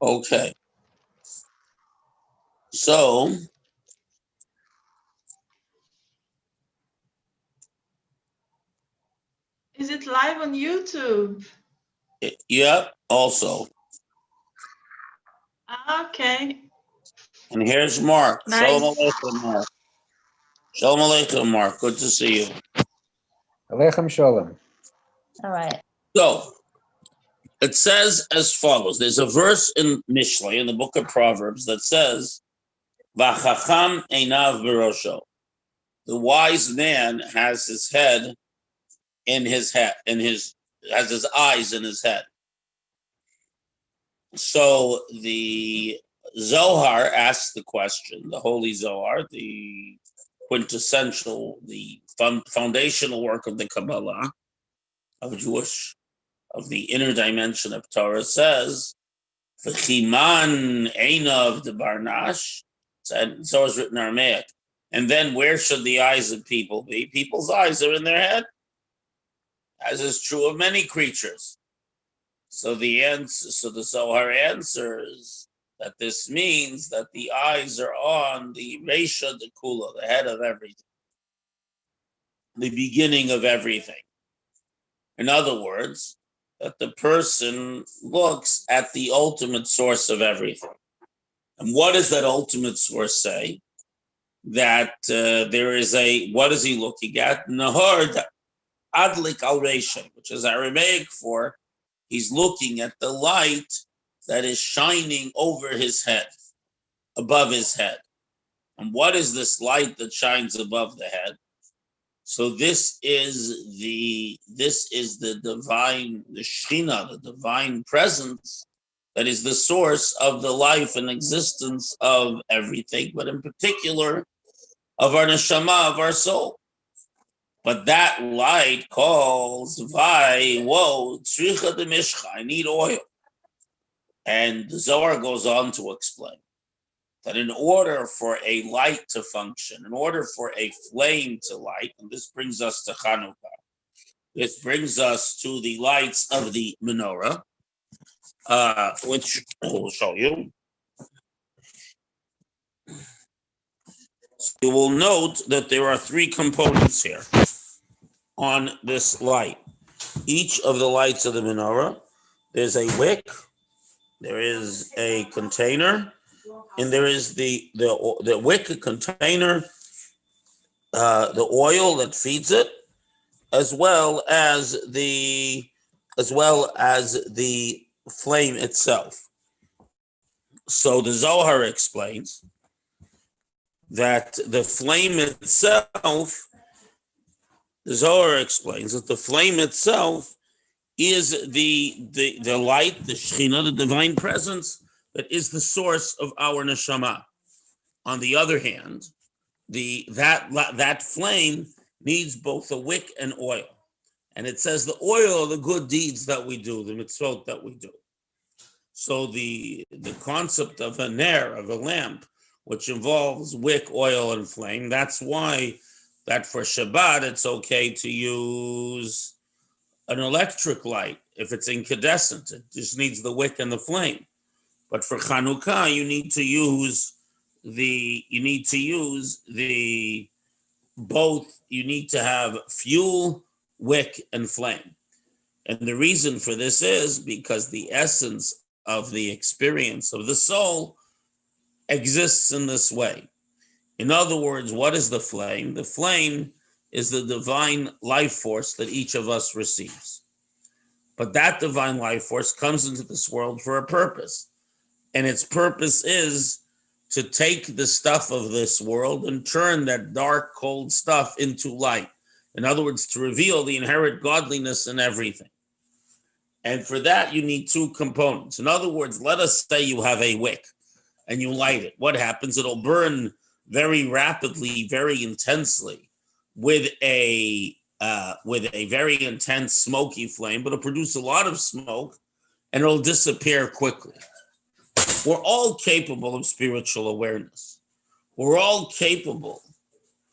Okay. So, Is it live on YouTube? yep, also. Okay. And here's Mark. Shalom Nice. Aleichem, Mark. Shalom Aleichem, Mark. Good to see you. Aleichem Shalom. All right. So, it says as follows. There's a verse in Mishlei, in the book of Proverbs, that says, V'chacham einav b'rosho. The wise man has his head in his head, has his eyes in his head. So the Zohar asks the question, the Holy Zohar, the quintessential, the foundational work of the Kabbalah, of the inner dimension of Torah, says, V'chiman einav de barnash, and so is written in Aramaic. And then where should the eyes of people be? People's eyes are in their head, as is true of many creatures. So the Zohar answers that this means that the eyes are on the Reisha de Kula, the head of everything, the beginning of everything. In other words, that the person looks at the ultimate source of everything. And what does that ultimate source say? That there is what is he looking at? Nahar adlik al Reisha, which is Aramaic for he's looking at the light that is shining over his head, above his head. And what is this light that shines above the head? So this is the divine, the Shekhinah, the divine presence that is the source of the life and existence of everything, but in particular of our neshama, of our soul. But that light calls, tzricha de mishcha, I need oil. And the Zohar goes on to explain that in order for a light to function, in order for a flame to light, and this brings us to Chanukah, this brings us to the lights of the menorah, which I will show you. So you will note that there are three components here on this light. Each of the lights of the menorah, there's a wick, there is a container, and there is the wick container, the oil that feeds it, as well as the flame itself. So the Zohar explains that the flame itself, the Zohar explains that the flame itself is the light, the Shekhinah, the divine presence that is the source of our neshama. On the other hand, that flame needs both a wick and oil. And it says the oil are the good deeds that we do, the mitzvot that we do. So the concept of a ner, of a lamp, which involves wick, oil, and flame, that's why that for Shabbat it's okay to use an electric light if it's incandescent. It just needs the wick and the flame. But for Chanukah, you need to use both. You need to have fuel, wick, and flame. And the reason for this is because the essence of the experience of the soul exists in this way. In other words, what is the flame? The flame is the divine life force that each of us receives. But that divine life force comes into this world for a purpose. And its purpose is to take the stuff of this world and turn that dark, cold stuff into light. In other words, to reveal the inherent godliness in everything. And for that, you need two components. In other words, let us say you have a wick and you light it. What happens? It'll burn very rapidly, very intensely with a very intense smoky flame, but it'll produce a lot of smoke and it'll disappear quickly. We're all capable of spiritual awareness. We're all capable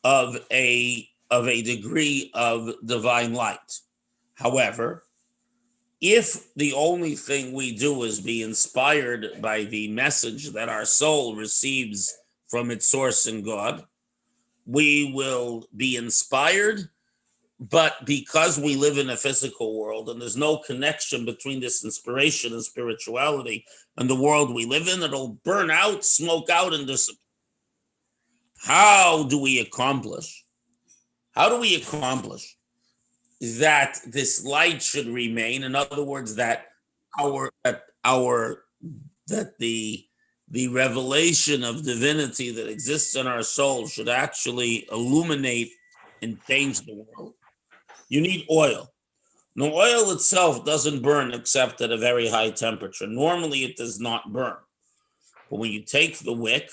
of a degree of divine light. However, if the only thing we do is be inspired by the message that our soul receives from its source in God, we will be inspired. But because we live in a physical world and there's no connection between this inspiration and spirituality and the world we live in, it'll burn out, smoke out, and disappear. How do we accomplish that this light should remain? In other words, that the revelation of divinity that exists in our soul should actually illuminate and change the world. You need oil. Now, oil itself doesn't burn except at a very high temperature. Normally, it does not burn. But when you take the wick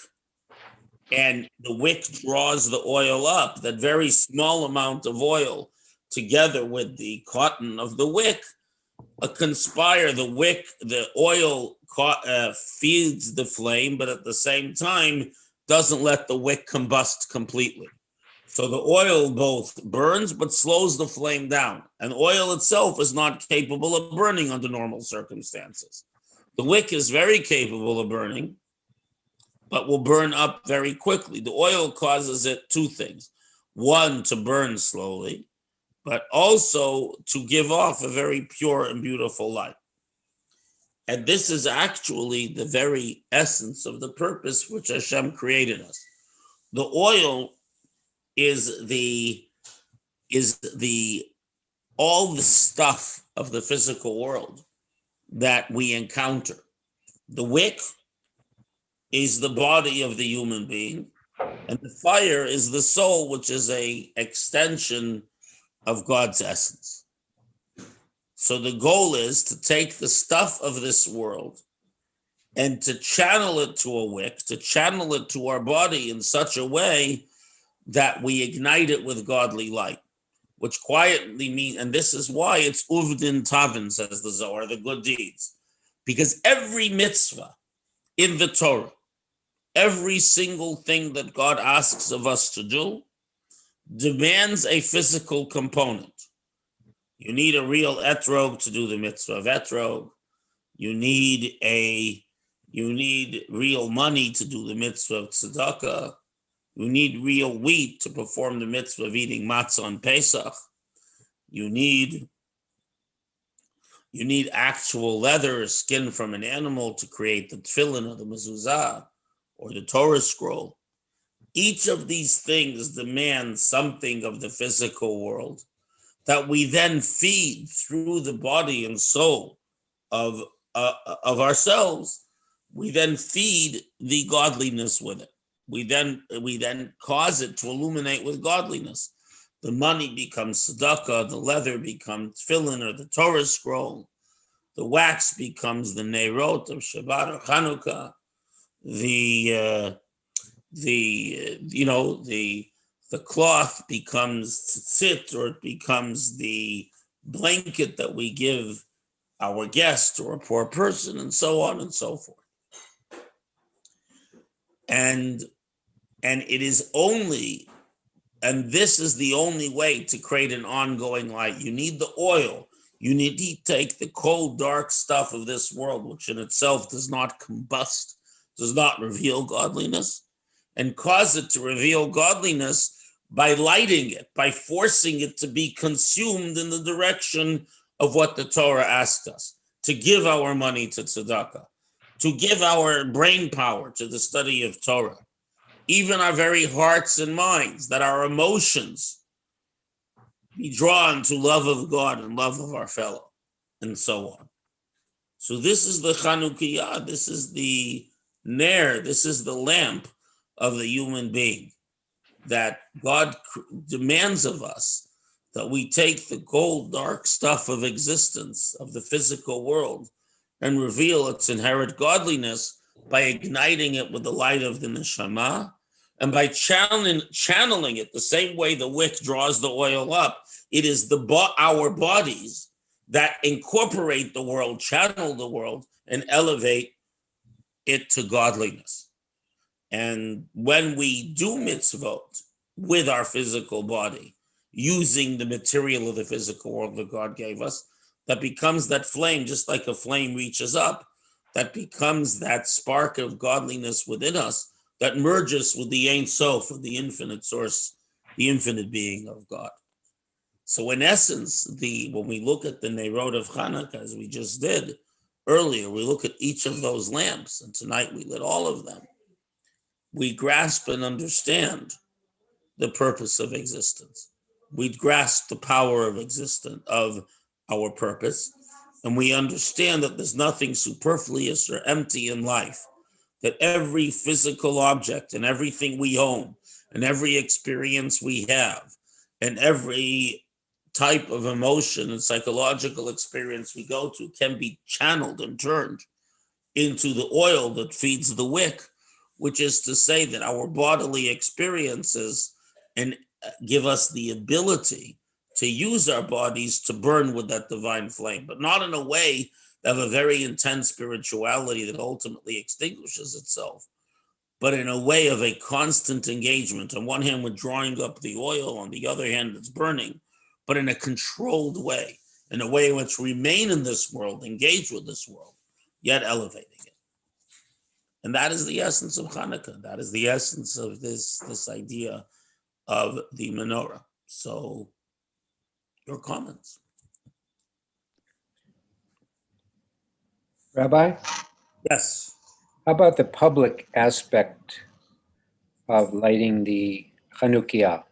and the wick draws the oil up, that very small amount of oil together with the cotton of the wick conspire. The oil feeds the flame, but at the same time doesn't let the wick combust completely. So the oil both burns but slows the flame down. And oil itself is not capable of burning under normal circumstances. The wick is very capable of burning, but will burn up very quickly. The oil causes it two things. One, to burn slowly, but also to give off a very pure and beautiful light. And this is actually the very essence of the purpose which Hashem created us. The oil is all the stuff of the physical world that we encounter. The wick is the body of the human being, and the fire is the soul, which is a extension of God's essence. So the goal is to take the stuff of this world and to channel it to a wick, to channel it to our body in such a way that we ignite it with godly light, which quietly means, and this is why it's uvdin tavin, says the Zohar, the good deeds. Because every mitzvah in the Torah, every single thing that God asks of us to do, demands a physical component. You need a real etrog to do the mitzvah of etrog. You need real money to do the mitzvah of tzedakah. You need real wheat to perform the mitzvah of eating matzah on Pesach. You need actual leather or skin from an animal to create the tefillin or the mezuzah or the Torah scroll. Each of these things demands something of the physical world that we then feed through the body and soul of ourselves. We then feed the godliness with it. We then cause it to illuminate with godliness. The money becomes tzedakah, the leather becomes tefillin or the Torah scroll, the wax becomes the neirot of Shabbat or Chanukah, the cloth becomes tzitzit, or it becomes the blanket that we give our guest or a poor person, and so on and so forth. And it is only, and this is the only way to create an ongoing light. You need the oil. You need to take the cold, dark stuff of this world, which in itself does not combust, does not reveal godliness, and cause it to reveal godliness by lighting it, by forcing it to be consumed in the direction of what the Torah asked us, to give our money to tzedakah, to give our brain power to the study of Torah, even our very hearts and minds, that our emotions be drawn to love of God and love of our fellow, and so on. So this is the Chanukiah, this is the Ner, this is the lamp of the human being, that God demands of us that we take the cold, dark stuff of existence, of the physical world, and reveal its inherent godliness by igniting it with the light of the neshama, and by channeling it the same way the wick draws the oil up. It is our bodies that incorporate the world, channel the world, and elevate it to godliness. And when we do mitzvot with our physical body, using the material of the physical world that God gave us, that becomes that flame, just like a flame reaches up, that becomes that spark of godliness within us that merges with the Ein Sof, of the infinite source, the infinite being of God. So in essence, when we look at the Neirot of Hanukkah, as we just did earlier, we look at each of those lamps, and tonight we lit all of them. We grasp and understand the purpose of existence. We grasp the power of existence, of our purpose, and we understand that there's nothing superfluous or empty in life, that every physical object and everything we own and every experience we have and every type of emotion and psychological experience we go to can be channeled and turned into the oil that feeds the wick, which is to say that our bodily experiences and give us the ability to use our bodies to burn with that divine flame, but not in a way of a very intense spirituality that ultimately extinguishes itself, but in a way of a constant engagement. On one hand, we're drawing up the oil, on the other hand, it's burning, but in a controlled way, in a way in which we remain in this world, engage with this world, yet elevating it. And that is the essence of Hanukkah. That is the essence of this idea of the menorah. So, your comments. Rabbi, Yes. how about the public aspect of lighting the Chanukiah?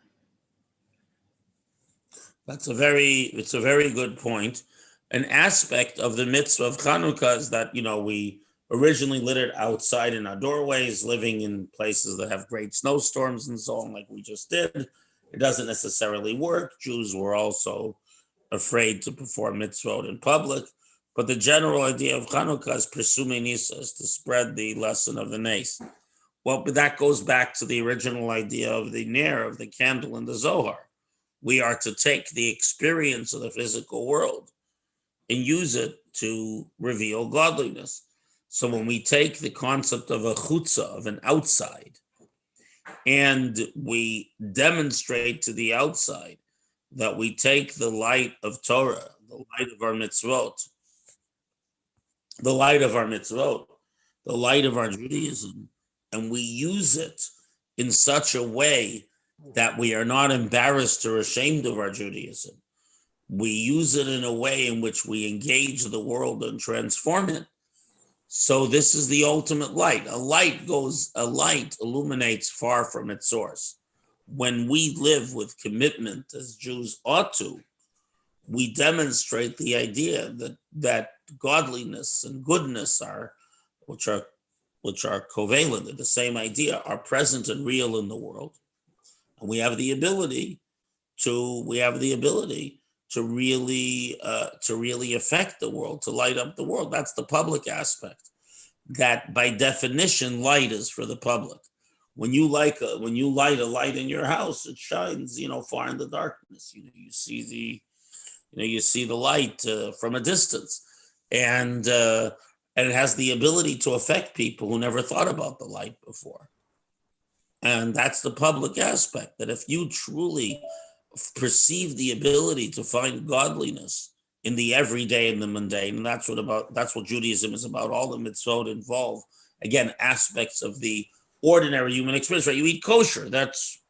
It's a very good point. An aspect of the mitzvah of Chanukah is that, we originally lit it outside in our doorways, living in places that have great snowstorms and so on, like we just did. It doesn't necessarily work. Jews were also afraid to perform mitzvot in public. But the general idea of Chanukah is Pirsumei Nisa, is to spread the lesson of the Nes. Well, but that goes back to the original idea of the Ner, of the candle in the Zohar. We are to take the experience of the physical world and use it to reveal godliness. So when we take the concept of a chutzah, of an outside, and we demonstrate to the outside that we take the light of Torah, the light of our mitzvot, the light of our Judaism, and we use it in such a way that we are not embarrassed or ashamed of our Judaism. We use it in a way in which we engage the world and transform it. So this is the ultimate light. A light illuminates far from its source. When we live with commitment, as Jews ought to, we demonstrate the idea that godliness and goodness which are covalent, they're the same idea, are present and real in the world. And we have the ability to really affect the world, to light up the world. That's the public aspect. That by definition, light is for the public. When you light a light in your house, it shines, far in the darkness. You see the light from a distance, and it has the ability to affect people who never thought about the light before. And that's the public aspect, that if you truly perceive the ability to find godliness in the everyday and the mundane, and that's what Judaism is about. All the mitzvot involve, again, aspects of the ordinary human experience, right? You eat kosher, that's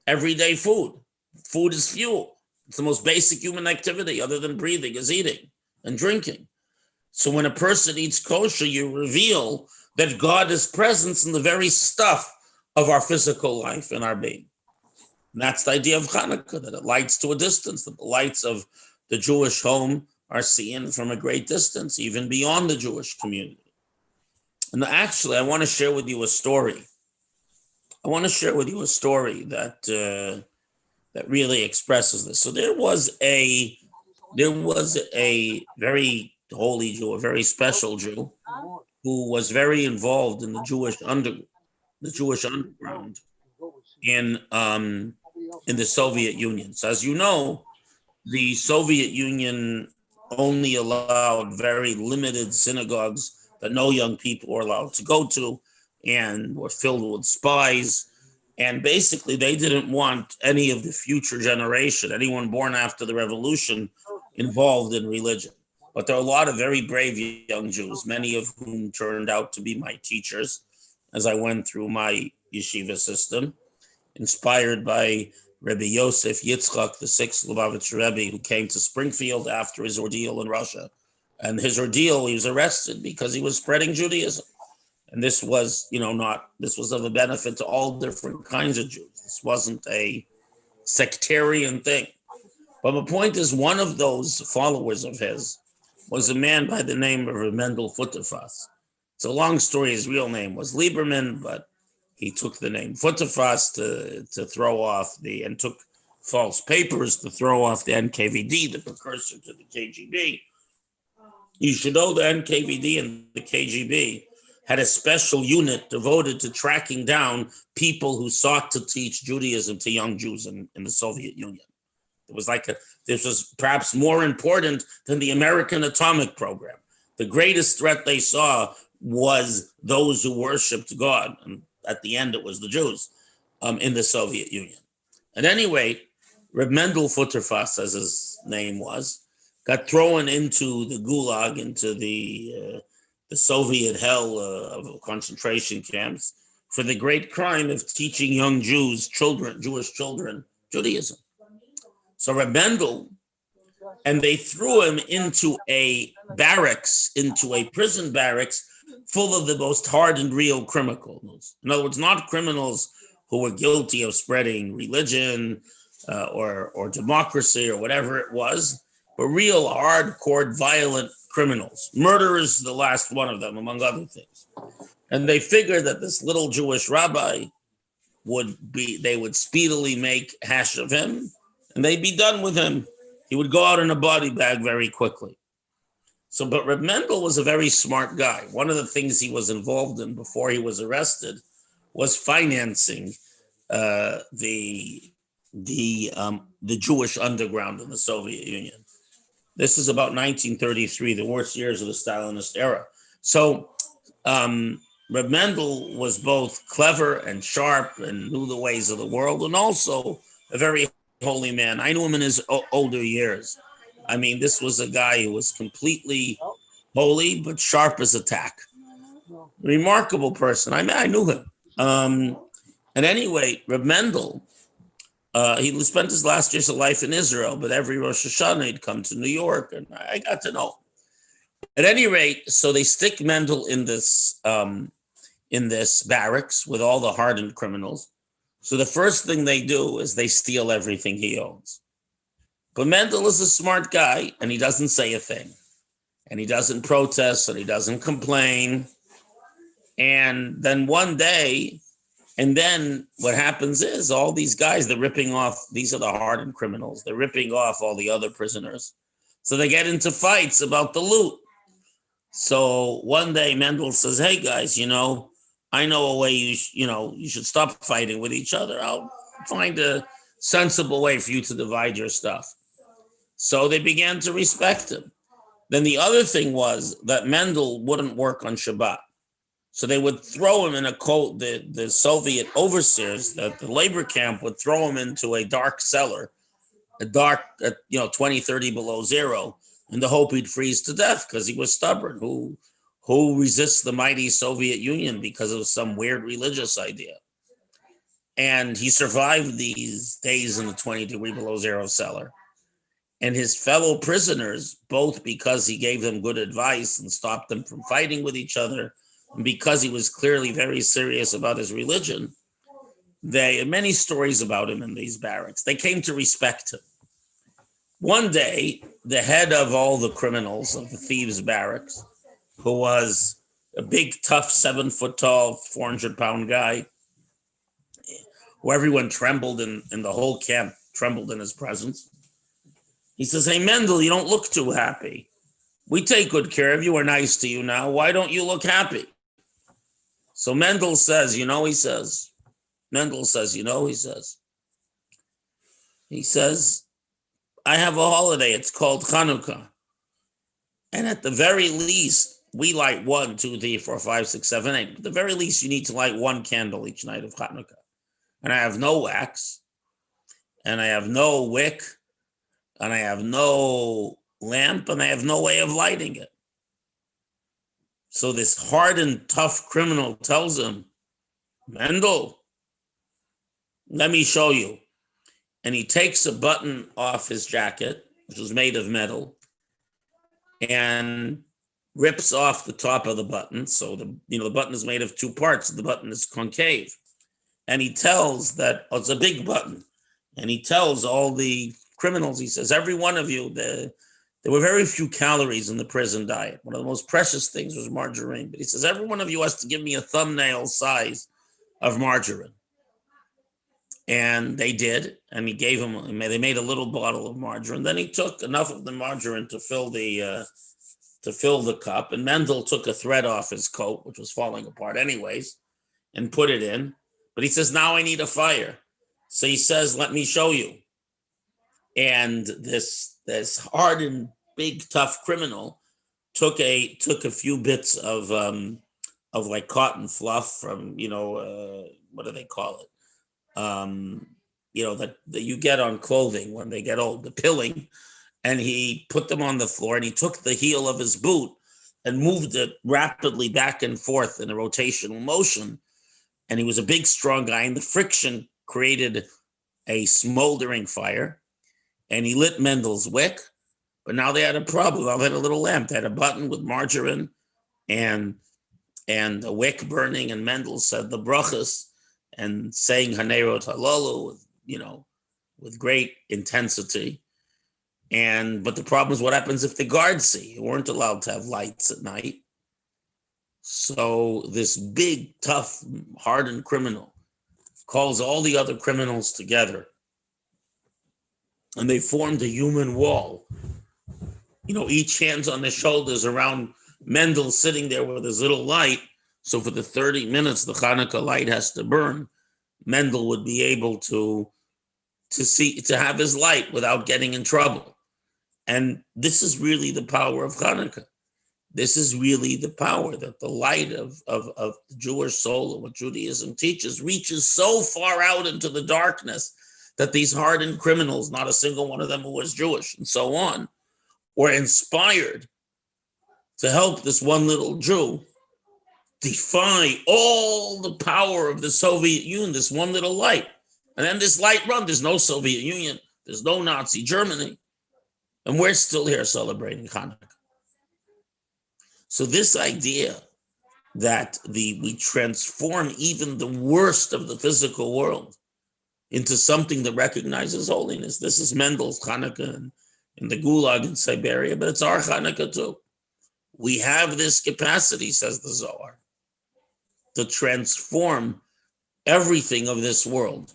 everyday food. Food is fuel. It's the most basic human activity other than breathing is eating and drinking. So when a person eats kosher, you reveal that God is present in the very stuff of our physical life and our being. And that's the idea of Hanukkah, that it lights to a distance, that the lights of the Jewish home are seen from a great distance, even beyond the Jewish community. And actually, I want to share with you a story. That really expresses this. So there was a very holy Jew, a very special Jew, who was very involved in the Jewish underground in the Soviet Union. So as you know, the Soviet Union only allowed very limited synagogues that no young people were allowed to go to, and were filled with spies. And basically, they didn't want any of the future generation, anyone born after the revolution, involved in religion. But there are a lot of very brave young Jews, many of whom turned out to be my teachers as I went through my yeshiva system, inspired by Rebbe Yosef Yitzchak, the sixth Lubavitch Rebbe, who came to Springfield after his ordeal in Russia. And his ordeal, he was arrested because he was spreading Judaism. And this was, this was of a benefit to all different kinds of Jews. This wasn't a sectarian thing. But the point is, one of those followers of his was a man by the name of Mendel Futerfas. It's a long story. His real name was Lieberman, but he took the name Futerfas to throw off and took false papers to throw off the NKVD, the precursor to the KGB. You should know the NKVD and the KGB had a special unit devoted to tracking down people who sought to teach Judaism to young Jews in the Soviet Union. It was this was perhaps more important than the American atomic program. The greatest threat they saw was those who worshiped God. And at the end, it was the Jews in the Soviet Union. At any rate, Reb Mendel Futerfas, as his name was, got thrown into the Gulag, into the Soviet hell of concentration camps for the great crime of teaching young Jewish children, Judaism. So Reb Mendel, and they threw him into a barracks, into a prison barracks full of the most hardened real criminals. In other words, not criminals who were guilty of spreading religion or democracy or whatever it was, but real hardcore violent criminals. Murderers, the last one of them, among other things. And they figured that this little Jewish rabbi they would speedily make hash of him, and they'd be done with him. He would go out in a body bag very quickly. But Reb Mendel was a very smart guy. One of the things he was involved in before he was arrested was financing the Jewish underground in the Soviet Union. This is about 1933, the worst years of the Stalinist era. So Reb Mendel was both clever and sharp and knew the ways of the world, and also a very holy man. I knew him in his older years. I mean, this was a guy who was completely holy, but sharp as a tack. Remarkable person. I knew him. At any rate, Reb Mendel, he spent his last years of life in Israel, but every Rosh Hashanah he'd come to New York, and I got to know him. At any rate, so they stick Mendel in this barracks with all the hardened criminals. So the first thing they do is they steal everything he owns. But Mendel is a smart guy, and he doesn't say a thing. And he doesn't protest, and he doesn't complain. And then one day, and then what happens is all these guys, they're ripping off, these are the hardened criminals, they're ripping off all the other prisoners. So they get into fights about the loot. So one day Mendel says, hey guys, I know a way you should stop fighting with each other. I'll find a sensible way for you to divide your stuff. So they began to respect him. Then the other thing was that Mendel wouldn't work on Shabbat. So they would throw him in the Soviet overseers, the labor camp would throw him into a dark cellar, 20, 30 below zero, in the hope he'd freeze to death because he was stubborn. Who resists the mighty Soviet Union because of some weird religious idea? And he survived these days in the 20 degree below zero cellar. And his fellow prisoners, both because he gave them good advice and stopped them from fighting with each other, and because he was clearly very serious about his religion, there are many stories about him in these barracks. They came to respect him. One day, the head of all the criminals of the thieves' barracks, who was a big, tough, 7 foot tall, 400-pound guy, who everyone trembled in the whole camp, trembled in his presence. He says, hey, Mendel, you don't look too happy. We take good care of you. We're nice to you now. Why don't you look happy? So Mendel says, he says, I have a holiday. It's called Hanukkah. And at the very least, we light 1, 2, 3, 4, 5, 6, 7, 8. At the very least, you need to light 1 candle each night of Hanukkah. And I have no wax, and I have no wick, and I have no lamp and they have no way of lighting it. So this hardened, tough criminal tells him, Mendel, let me show you. And he takes a button off his jacket, which was made of metal, and rips off the top of the button. So the button is made of two parts. The button is concave. And he tells that, it's a big button. And he tells all the criminals, he says, every one of you, there were very few calories in the prison diet. One of the most precious things was margarine. But he says, every one of you has to give me a thumbnail size of margarine. And they did. And he gave them, they made a little bottle of margarine. Then he took enough of the margarine to fill the cup. And Mendel took a thread off his coat, which was falling apart anyways, and put it in. But he says, now I need a fire. So he says, let me show you. And this hardened, big, tough criminal took a few bits of like cotton fluff from, what do they call it? That you get on clothing when they get old, the pilling. And he put them on the floor and he took the heel of his boot and moved it rapidly back and forth in a rotational motion. And he was a big, strong guy, and the friction created a smoldering fire. And he lit Mendel's wick, but now they had a problem. They had a little lamp. They had a button with margarine and a wick burning, and Mendel said the brachas and saying Hanerot Halalu, with great intensity. But the problem is, what happens if the guards see? You weren't allowed to have lights at night. So this big, tough, hardened criminal calls all the other criminals together, and they formed a human wall. Each hands on their shoulders around Mendel sitting there with his little light. So for the 30 minutes the Hanukkah light has to burn, Mendel would be able to have his light without getting in trouble. And this is really the power of Hanukkah. This is really the power that the light of the Jewish soul and what Judaism teaches reaches so far out into the darkness that these hardened criminals, not a single one of them who was Jewish and so on, were inspired to help this one little Jew defy all the power of the Soviet Union, this one little light. And then this light run, there's no Soviet Union, there's no Nazi Germany, and we're still here celebrating Hanukkah. So this idea that we transform even the worst of the physical world into something that recognizes holiness. This is Mendel's Hanukkah in the Gulag in Siberia, but it's our Hanukkah too. We have this capacity, says the Zohar, to transform everything of this world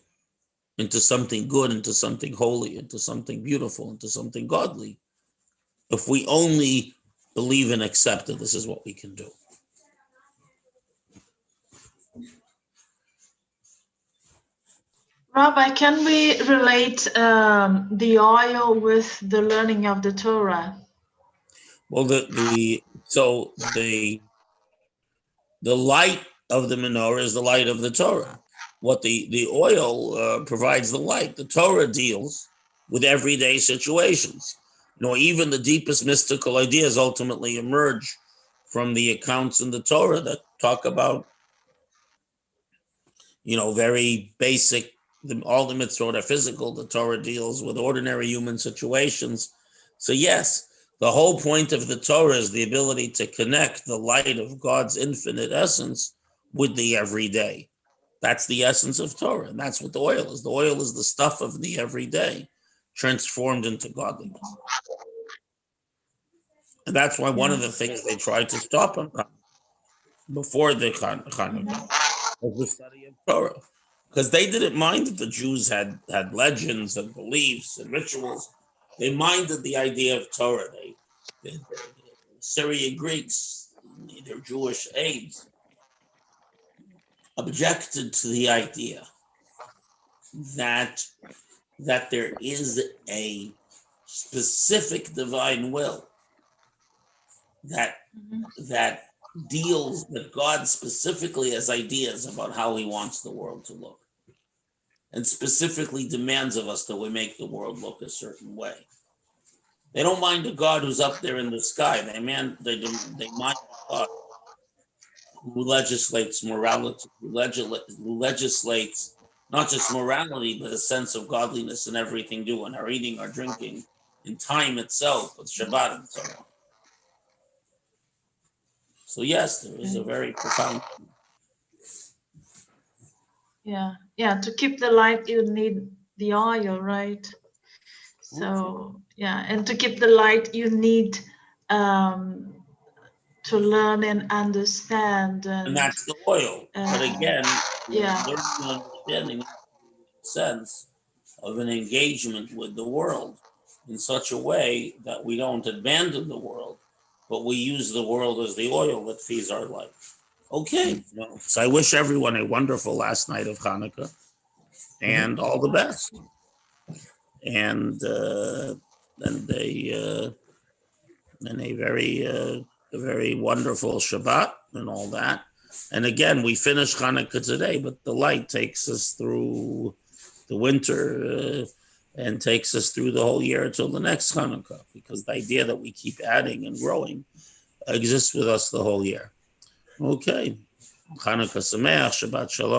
into something good, into something holy, into something beautiful, into something godly. If we only believe and accept that this is what we can do. Rabbi, can we relate the oil with the learning of the Torah? Well, the light of the menorah is the light of the Torah. What the oil provides the light. The Torah deals with everyday situations. Even the deepest mystical ideas ultimately emerge from the accounts in the Torah that talk about, very basic, all the mitzvot are physical. The Torah deals with ordinary human situations. So yes, the whole point of the Torah is the ability to connect the light of God's infinite essence with the everyday. That's the essence of Torah, and that's what the oil is. The oil is the stuff of the everyday transformed into godliness. And that's why one of the things they tried to stop him before the Hanukkah was the study of Torah. Because they didn't mind that the Jews had legends and beliefs and rituals. They minded the idea of Torah. The Syrian Greeks, their Jewish aides, objected to the idea that there is a specific divine will that deals that God specifically has ideas about how he wants the world to look, and specifically demands of us that we make the world look a certain way. They don't mind the God who's up there in the sky. They mind the God who legislates morality, who legislates not just morality, but a sense of godliness in everything doing, our eating, our drinking, in time itself, with Shabbat and so on. So yes, there is a very profound. Yeah, to keep the light, you need the oil, right? So yeah, and to keep the light, you need to learn and understand. And that's the oil. But again, yeah, learning and understanding sense of an engagement with the world in such a way that we don't abandon the world, but we use the world as the oil that feeds our life. Okay, well, so I wish everyone a wonderful last night of Hanukkah and all the best. And a very wonderful Shabbat and all that. And again, we finish Hanukkah today, but the light takes us through the winter and takes us through the whole year until the next Hanukkah, because the idea that we keep adding and growing exists with us the whole year. Okay. Hanukkah Sameach, Shabbat Shalom.